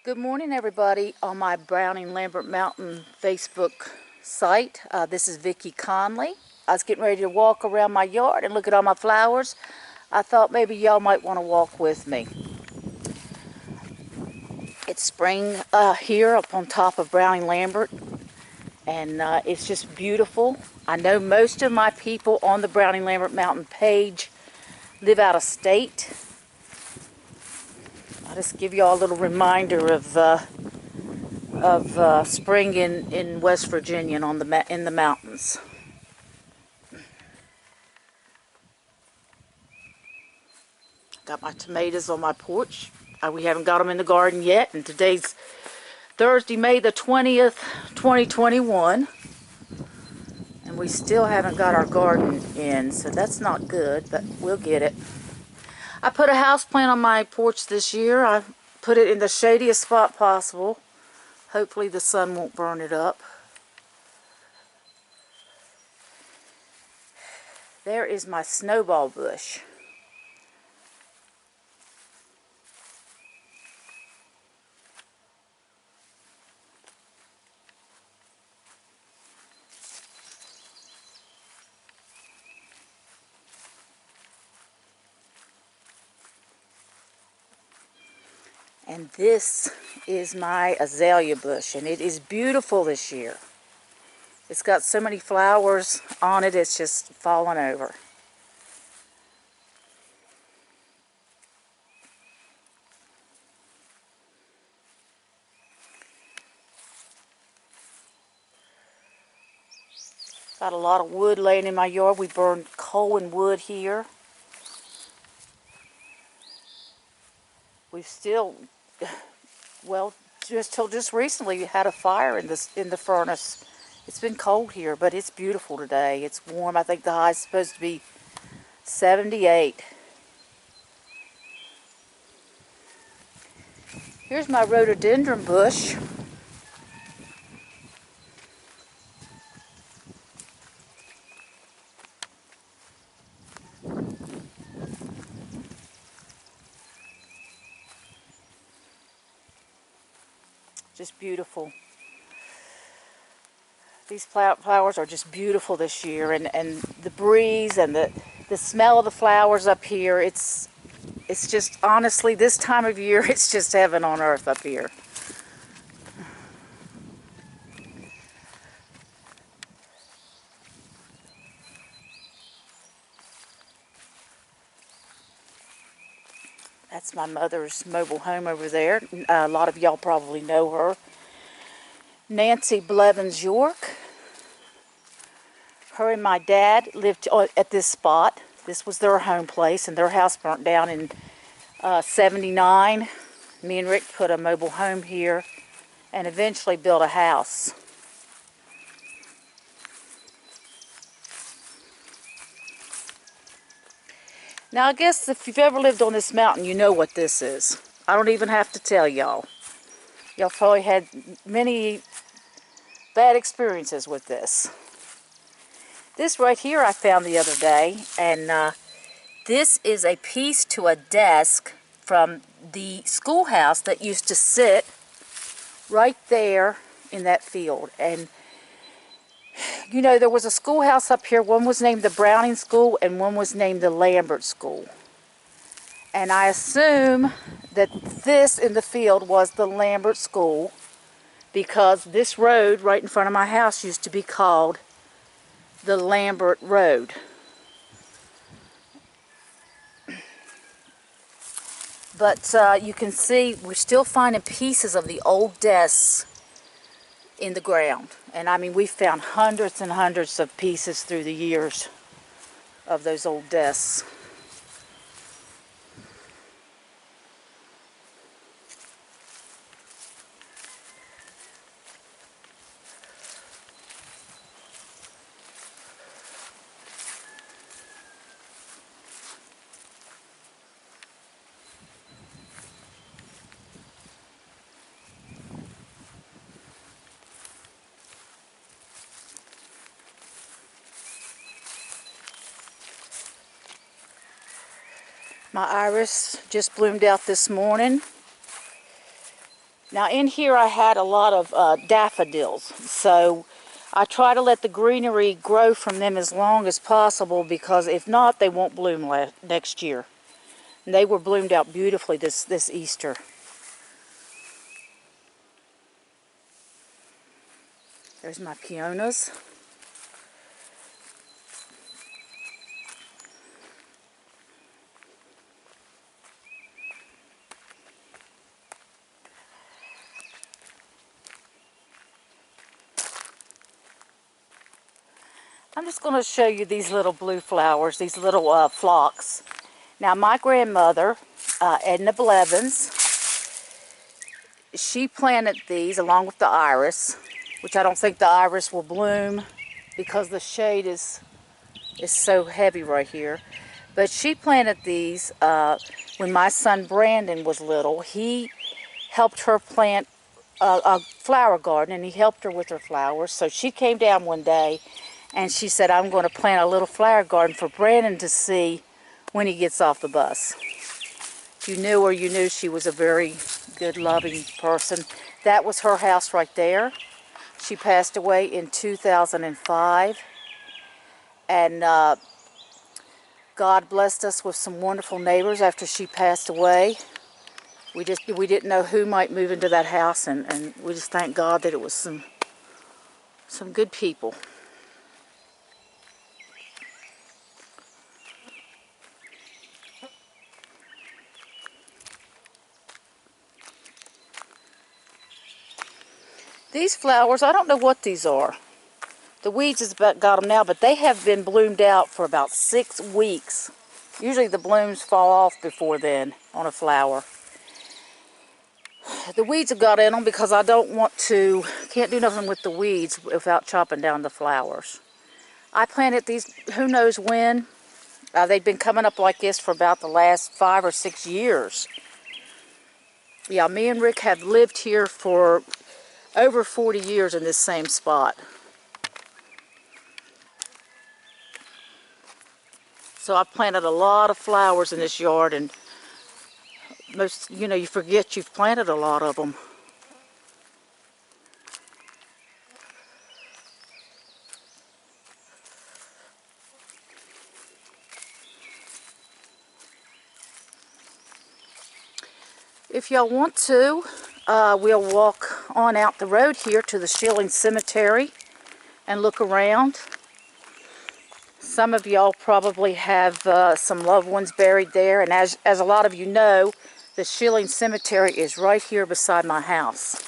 Good morning, everybody, on my Browning Lambert Mountain Facebook site. This is Vicki Conley. I was getting ready to walk around my yard and look at all my flowers. I thought maybe y'all might want to walk with me. It's spring here up on top of Browning Lambert, and it's just beautiful. I know most of my people on the Browning Lambert Mountain page live out of state. I'll just give y'all a little reminder of spring in West Virginia and in the mountains. Got my tomatoes on my porch. We haven't got them in the garden yet, and today's Thursday, May the 20th, 2021, and we still haven't got our garden in, so that's not good, but we'll get it. I put a houseplant on my porch this year. I put it in the shadiest spot possible. Hopefully the sun won't burn it up. There is my snowball bush. And this is my azalea bush, and it is beautiful this year. It's got so many flowers on it, it's just fallen over. Got a lot of wood laying in my yard. We burned coal and wood here. We've still, well, just till just recently, we had a fire in the furnace. It's been cold here, but it's beautiful today. It's warm. I think the high is supposed to be 78. Here's my rhododendron bush. Just beautiful. These flowers are just beautiful this year, and the breeze and the smell of the flowers up here, it's just, honestly, this time of year, it's just heaven on earth up here. That's my mother's mobile home over there. A lot of y'all probably know her. Nancy Blevins York. Her and my dad lived at this spot. This was their home place, and their house burnt down in 79. Me and Rick put a mobile home here and eventually built a house. Now, I guess if you've ever lived on this mountain, you know what this is. I don't even have to tell y'all. Y'all probably had many bad experiences with this. This right here I found the other day, and this is a piece to a desk from the schoolhouse that used to sit right there in that field. And you know, there was a schoolhouse up here. One was named the Browning School and one was named the Lambert School. And I assume that this in the field was the Lambert School, because this road right in front of my house used to be called the Lambert Road. But you can see we're still finding pieces of the old desks in the ground. And I mean, we've found hundreds and hundreds of pieces through the years of those old desks. My iris just bloomed out this morning. Now in here I had a lot of daffodils, so I try to let the greenery grow from them as long as possible, because if not, they won't bloom next year. And they were bloomed out beautifully this Easter. There's my peonies. I'm just going to show you these little blue flowers, these little phlox. Now my grandmother, Edna Blevins, she planted these along with the iris, which I don't think the iris will bloom because the shade is so heavy right here. But she planted these when my son Brandon was little. He helped her plant a flower garden, and he helped her with her flowers. So she came down one day and she said, I'm going to plant a little flower garden for Brandon to see when he gets off the bus. If you knew her, you knew she was a very good, loving person. That was her house right there. She passed away in 2005. And God blessed us with some wonderful neighbors after she passed away. We didn't know who might move into that house, and we just thank God that it was some good people. These flowers, I don't know what these are. The weeds has about got them now, but they have been bloomed out for about 6 weeks. Usually the blooms fall off before then on a flower. The weeds have got in them because I can't do nothing with the weeds without chopping down the flowers. I planted these, who knows when. They've been coming up like this for about the last 5 or 6 years. Yeah, me and Rick have lived here for over 40 years in this same spot. So I've planted a lot of flowers in this yard, and you forget you've planted a lot of them. If y'all want to, we'll walk on out the road here to the Schilling Cemetery and look around. Some of y'all probably have some loved ones buried there, and as a lot of you know, the Schilling Cemetery is right here beside my house.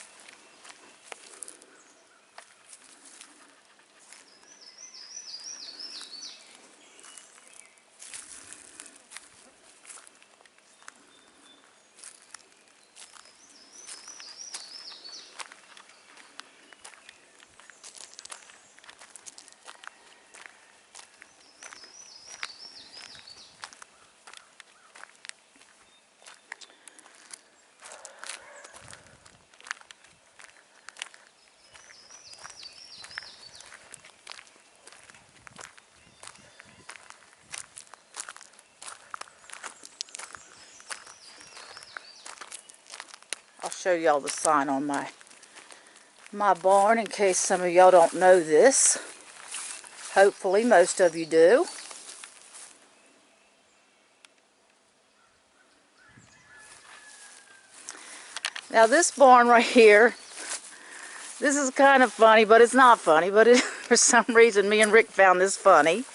I'll show y'all the sign on my barn in case some of y'all don't know this. Hopefully most of you do. Now this barn right here, this is kind of funny, but it's not funny. But for some reason, me and Rick found this funny.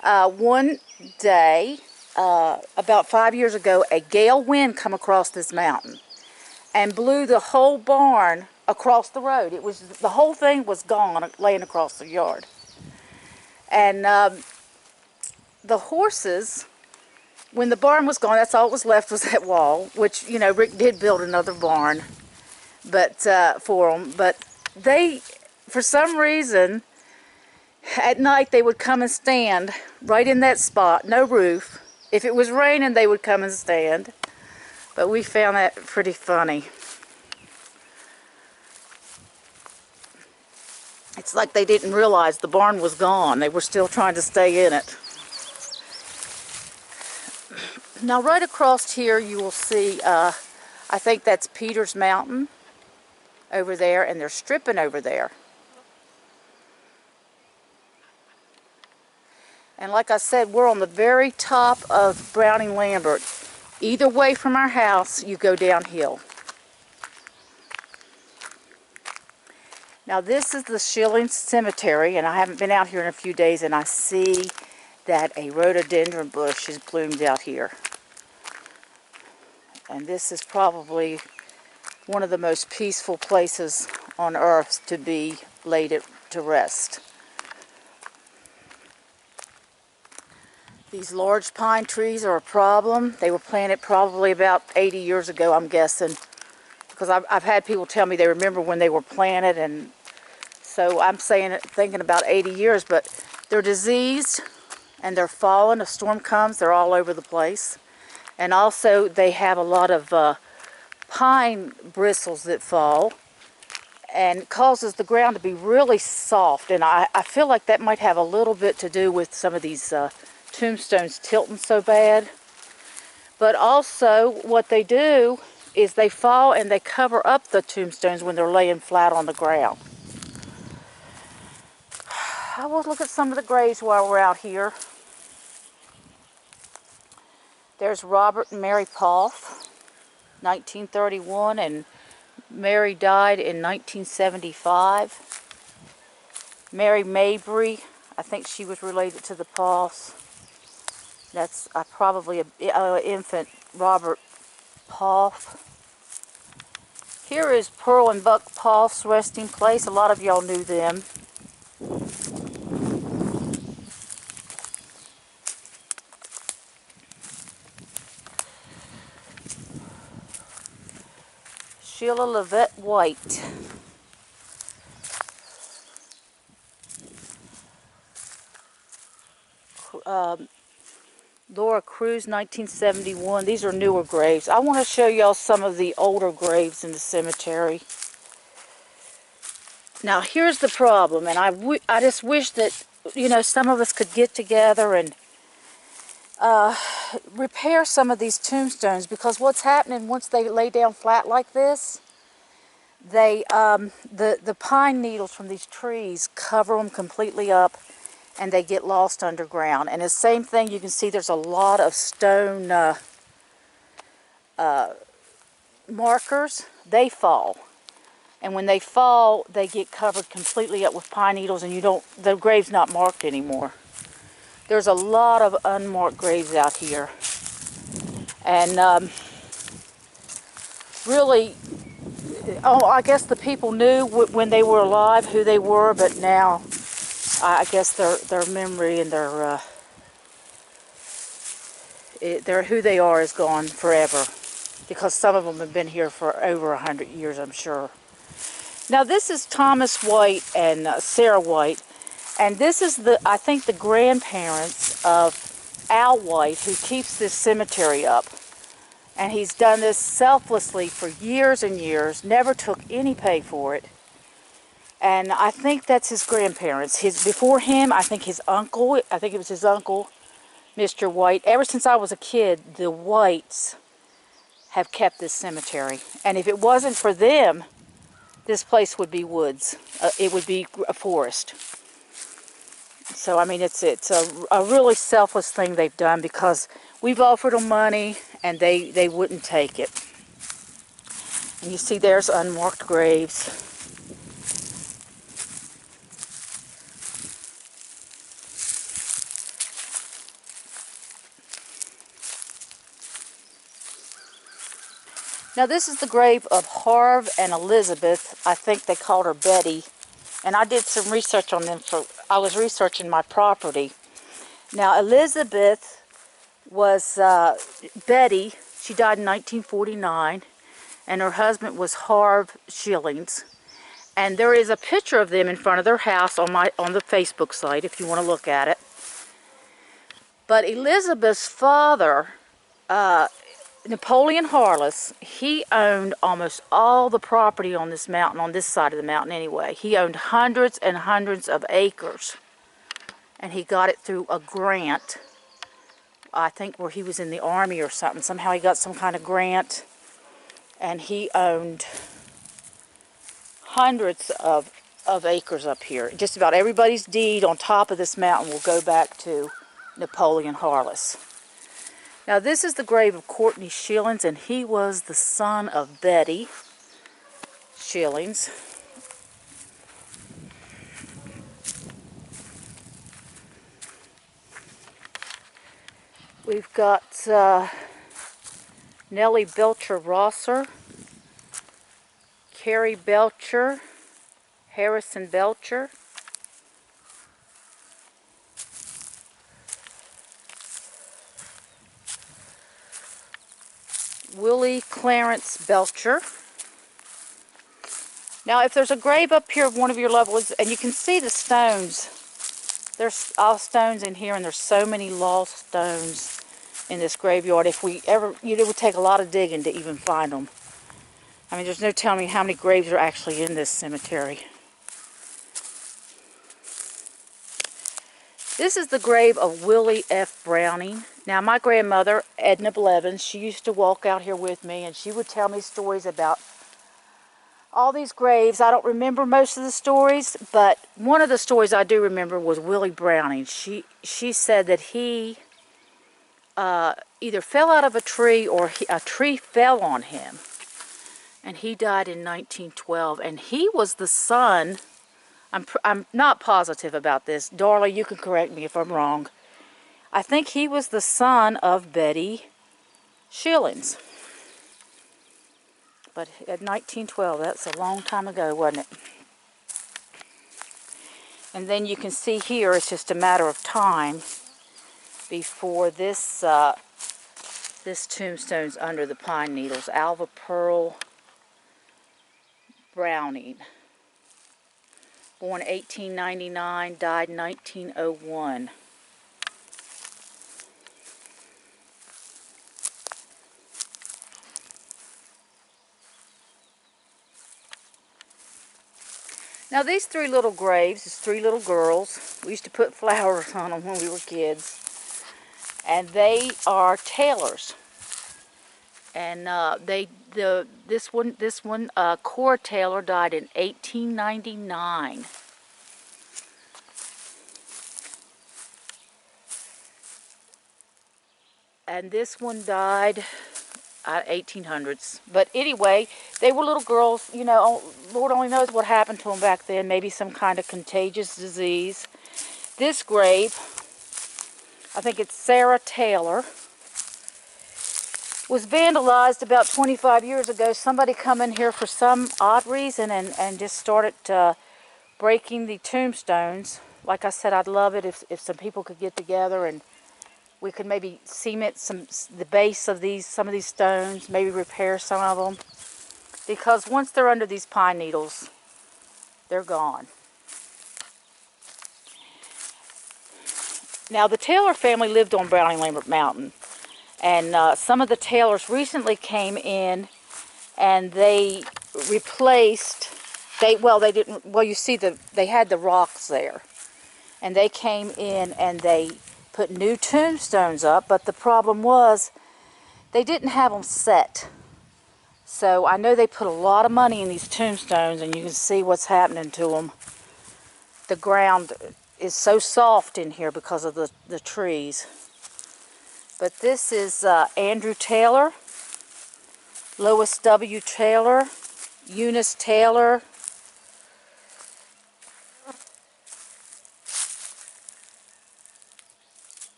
One day, about 5 years ago, a gale wind come across this mountain and blew the whole barn across the road. The whole thing was gone, laying across the yard. And the horses, when the barn was gone, that's all that was left was that wall, which, Rick did build another barn for them. But they, for some reason, at night they would come and stand right in that spot, no roof. If it was raining, they would come and stand. But we found that pretty funny. It's like they didn't realize the barn was gone. They were still trying to stay in it. Now right across here you will see, I think that's Peter's Mountain. over there, and they're stripping over there. And like I said, we're on the very top of Browning Lambert. Either way from our house, you go downhill. Now this is the Schillings Cemetery, and I haven't been out here in a few days, and I see that a rhododendron bush is bloomed out here. And this is probably one of the most peaceful places on earth to be laid to rest. These large pine trees are a problem. They were planted probably about 80 years ago, I'm guessing. Because I've had people tell me they remember when they were planted, and so I'm thinking about 80 years, but they're diseased and they're falling. A storm comes, they're all over the place. And also they have a lot of pine bristles that fall and causes the ground to be really soft. And I feel like that might have a little bit to do with some of these tombstones tilting so bad. But also what they do is they fall and they cover up the tombstones when they're laying flat on the ground. I will look at some of the graves while we're out here. There's Robert and Mary Poff, 1931, and Mary died in 1975. Mary Mabry, I think she was related to the Poffs. That's probably an infant Robert Poff. Here is Pearl and Buck Poff's resting place. A lot of y'all knew them. Sheila Levette White. Laura Cruz, 1971. These are newer graves. I want to show y'all some of the older graves in the cemetery. Now here's the problem, and I just wish that, you know, some of us could get together and repair some of these tombstones, because what's happening once they lay down flat like this, they the pine needles from these trees cover them completely up, and they get lost underground. And the same thing, you can see there's a lot of stone markers. They fall, and when they fall, they get covered completely up with pine needles, and the grave's not marked anymore. There's a lot of unmarked graves out here, and really, I guess the people knew when they were alive who they were, but now I guess their memory and their who they are is gone forever, because some of them have been here for over 100 years, I'm sure. Now this is Thomas White and Sarah White, and this is I think the grandparents of Al White, who keeps this cemetery up. And he's done this selflessly for years and years, never took any pay for it. And I think that's his grandparents. Before him, I think it was his uncle, Mr. White. Ever since I was a kid, the Whites have kept this cemetery. And if it wasn't for them, this place would be woods. It would be a forest. So, I mean, it's a really selfless thing they've done, because we've offered them money and they wouldn't take it. And you see there's unmarked graves. Now this is the grave of Harv and Elizabeth. I think they called her Betty. And I did some research on them. I was researching my property. Now Elizabeth was Betty. She died in 1949. And her husband was Harv Schillings. And there is a picture of them in front of their house on the Facebook site if you want to look at it. But Elizabeth's father, Napoleon Harless, he owned almost all the property on this mountain, on this side of the mountain anyway. He owned hundreds and hundreds of acres. And he got it through a grant, I think where he was in the army or something. Somehow he got some kind of grant. And he owned hundreds of acres up here. Just about everybody's deed on top of this mountain will go back to Napoleon Harless. Now this is the grave of Courtney Schillings, and he was the son of Betty Schillings. We've got Nellie Belcher Rosser, Carrie Belcher, Harrison Belcher, Willie Clarence Belcher. Now, if there's a grave up here of one of your loved ones, and you can see the stones, there's all stones in here, and there's so many lost stones in this graveyard. If we ever, it would take a lot of digging to even find them. I mean, there's no telling how many graves are actually in this cemetery. This is the grave of Willie F. Browning. Now, my grandmother, Edna Blevins, she used to walk out here with me, and she would tell me stories about all these graves. I don't remember most of the stories, but one of the stories I do remember was Willie Browning. She said that he either fell out of a tree or a tree fell on him, and he died in 1912, and he was the son, I'm not positive about this. Darla, you can correct me if I'm wrong. I think he was the son of Betty Schillings. But at 1912, that's a long time ago, wasn't it? And then you can see here, it's just a matter of time before this this tombstone's under the pine needles. Alva Pearl Browning. Born 1899, died 1901. Now these three little graves is three little girls. We used to put flowers on them when we were kids. And they are tailors. And this one, Cora Taylor, died in 1899. And this one died 1800s. But anyway, they were little girls. You know, Lord only knows what happened to them back then. Maybe some kind of contagious disease. This grave, I think it's Sarah Taylor, was vandalized about 25 years ago. Somebody come in here for some odd reason and just started breaking the tombstones. Like I said, I'd love it if some people could get together and we could maybe cement the base of some of these stones, maybe repair some of them. Because once they're under these pine needles, they're gone. Now, the Taylor family lived on Browning Lambert Mountain. And some of the Taylors recently came in and they replaced, you see they had the rocks there. And they came in and they put new tombstones up, but the problem was they didn't have them set. So I know they put a lot of money in these tombstones, and you can see what's happening to them. The ground is so soft in here because of the trees. But this is Andrew Taylor, Lois W. Taylor, Eunice Taylor,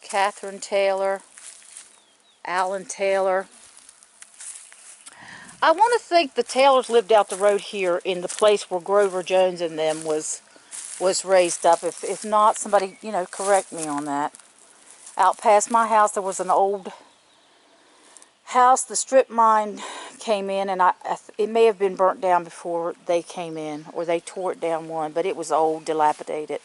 Catherine Taylor, Alan Taylor. I want to think the Taylors lived out the road here in the place where Grover Jones and them was raised up. If not, somebody, correct me on that. Out past my house, there was an old house. The strip mine came in, and it may have been burnt down before they came in, or they tore it down one, but it was old, dilapidated.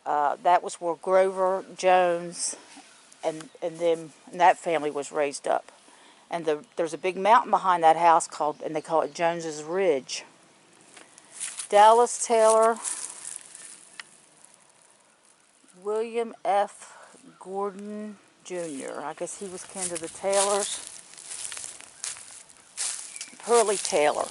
That was where Grover Jones and that family was raised up. And there's a big mountain behind that house and they call it Jones's Ridge. Dallas Taylor, William F. Gordon Jr. I guess he was kin to the Taylors. Pearlie Taylor.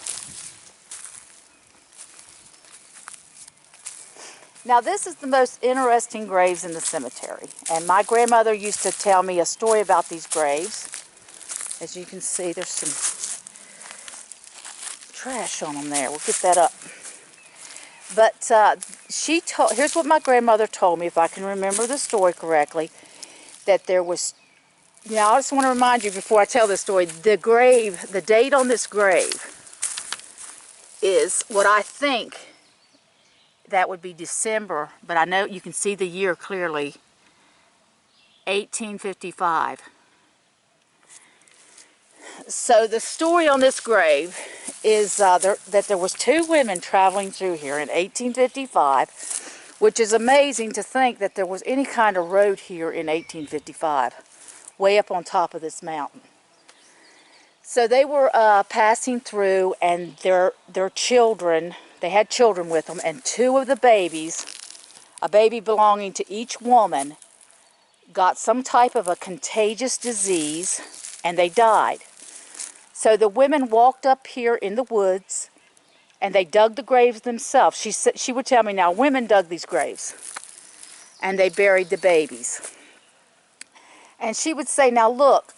Now this is the most interesting graves in the cemetery. And my grandmother used to tell me a story about these graves. As you can see, there's some trash on them there. We'll get that up. But here's what my grandmother told me, if I can remember the story correctly, that there was, now I just want to remind you before I tell this story, the date on this grave is what I think that would be December, but I know you can see the year clearly, 1855. So the story on this grave is that there was two women traveling through here in 1855, which is amazing to think that there was any kind of road here in 1855, way up on top of this mountain. So they were passing through, and their children, they had children with them, and two of the babies, a baby belonging to each woman, got some type of a contagious disease, and they died. So the women walked up here in the woods, and they dug the graves themselves. She would tell me, now, women dug these graves, and they buried the babies. And she would say, now look,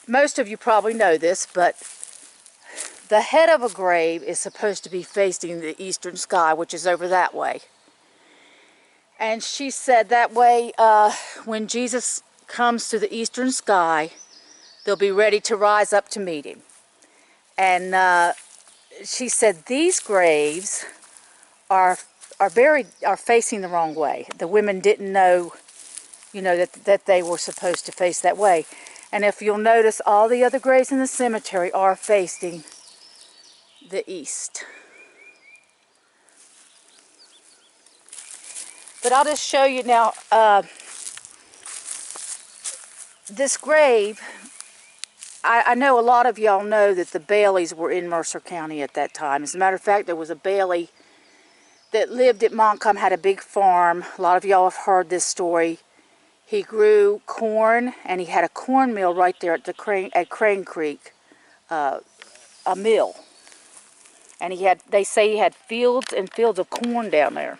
most of you probably know this, but the head of a grave is supposed to be facing the eastern sky, which is over that way. And she said that way, when Jesus comes to the eastern sky, they'll be ready to rise up to meet him. And she said these graves are facing the wrong way. The women didn't know, that they were supposed to face that way. And if you'll notice, all the other graves in the cemetery are facing the east. But I'll just show you now, this grave, I know a lot of y'all know that the Baileys were in Mercer County at that time. As a matter of fact, there was a Bailey that lived at Montcalm, had a big farm. A lot of y'all have heard this story. He grew corn, and he had a corn mill right there at Crane Creek, a mill. And they say he had fields and fields of corn down there.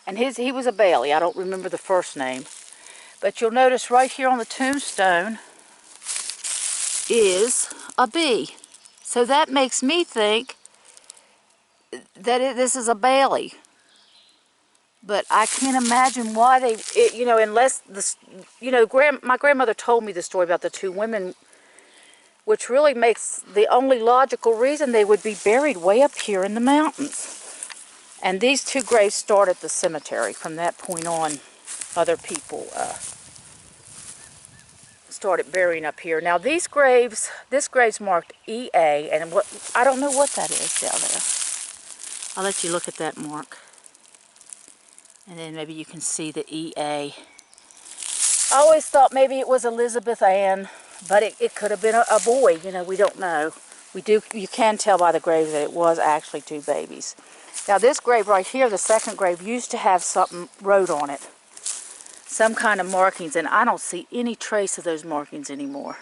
And he was a Bailey. I don't remember the first name. But you'll notice right here on the tombstone is a B. So that makes me think that this is a Bailey. But I can't imagine why unless my grandmother told me the story about the two women, which really makes the only logical reason they would be buried way up here in the mountains. And these two graves started the cemetery. From that point on, other people started burying up here. Now this grave's marked EA, and I don't know what that is down there. I'll let you look at that mark. And then maybe you can see the EA. I always thought maybe it was Elizabeth Ann, but it could have been a boy. We don't know. You can tell by the grave that it was actually two babies. Now this grave right here, the second grave, used to have something wrote on it. Some kind of markings, and I don't see any trace of those markings anymore.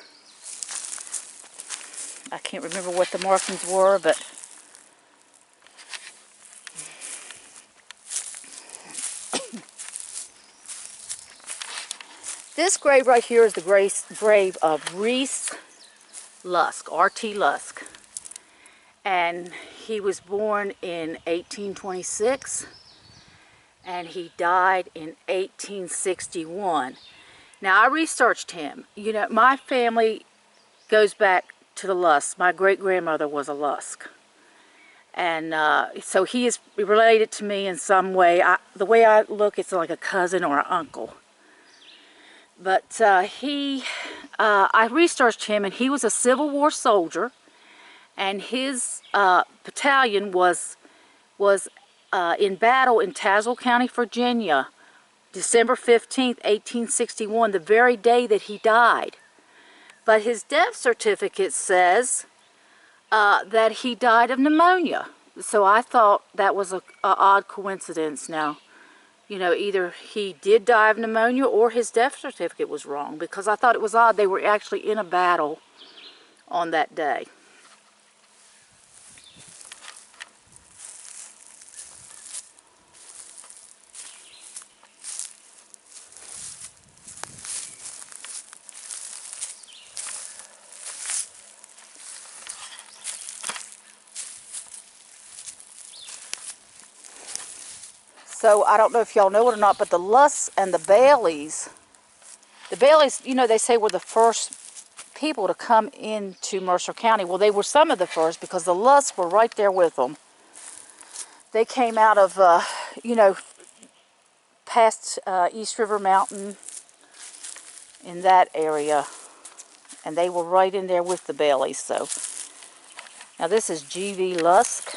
I can't remember what the markings were, but this grave right here is the grave of Reese Lusk, R.T. Lusk. And he was born in 1826, and he died in 1861. Now, I researched him. My family goes back to the Lusks. My great-grandmother was a Lusk. And so he is related to me in some way. The way I look, it's like a cousin or an uncle. But I researched him, and he was a Civil War soldier, and his battalion was in battle in Tazewell County, Virginia, December 15th, 1861, the very day that he died. But his death certificate says that he died of pneumonia. So I thought that was an odd coincidence. Now, either he did die of pneumonia or his death certificate was wrong, because I thought it was odd they were actually in a battle on that day. So I don't know if y'all know it or not, but the Lusks and the Baileys, you know, they say were the first people to come into Mercer County. Well, they were some of the first because the Lusks were right there with them. They came out of, you know, past East River Mountain in that area. And they were right in there with the Baileys. So now this is G.V. Lusk.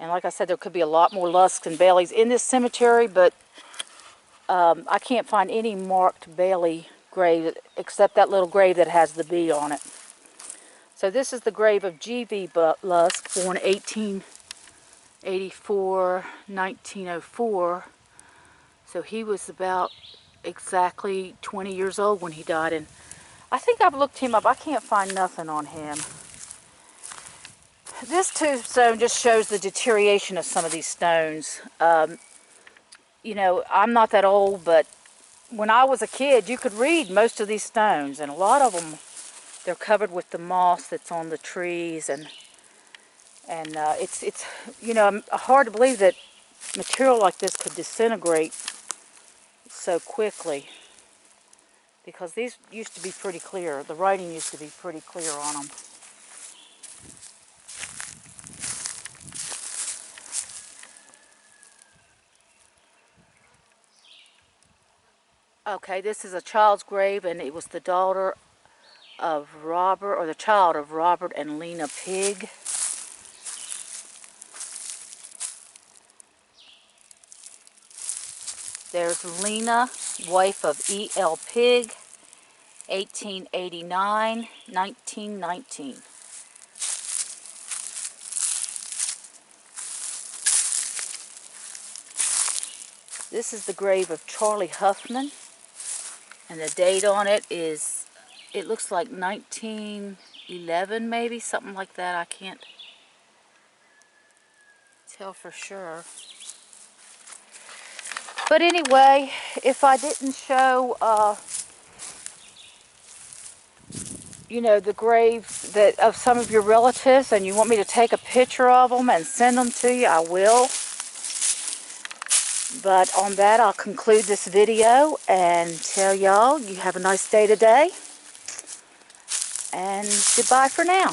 And like I said, there could be a lot more Lusks and Baileys in this cemetery, but I can't find any marked Bailey grave except that little grave that has the B on it. So this is the grave of G.V. Lusk, born 1884, 1904. So he was about exactly 20 years old when he died. And I think I've looked him up. I can't find nothing on him. This tombstone just shows the deterioration of some of these stones. You know, I'm not that old, but when I was a kid, you could read most of these stones, and a lot of them, they're covered with the moss that's on the trees, and it's you know, hard to believe that material like this could disintegrate so quickly, because these used to be pretty clear. The writing used to be pretty clear on them. Okay, this is a child's grave, and it was the daughter of Robert, or the child of Robert and Lena Pigg. There's Lena, wife of E.L. Pigg, 1889, 1919. This is the grave of Charlie Huffman, and the date on it is, it looks like 1911 maybe, something like that. I can't tell for sure. But anyway, if I didn't show, you know, the graves of some of your relatives, and you want me to take a picture of them and send them to you, I will. But on that, I'll conclude this video and tell y'all you have a nice day today. And goodbye for now.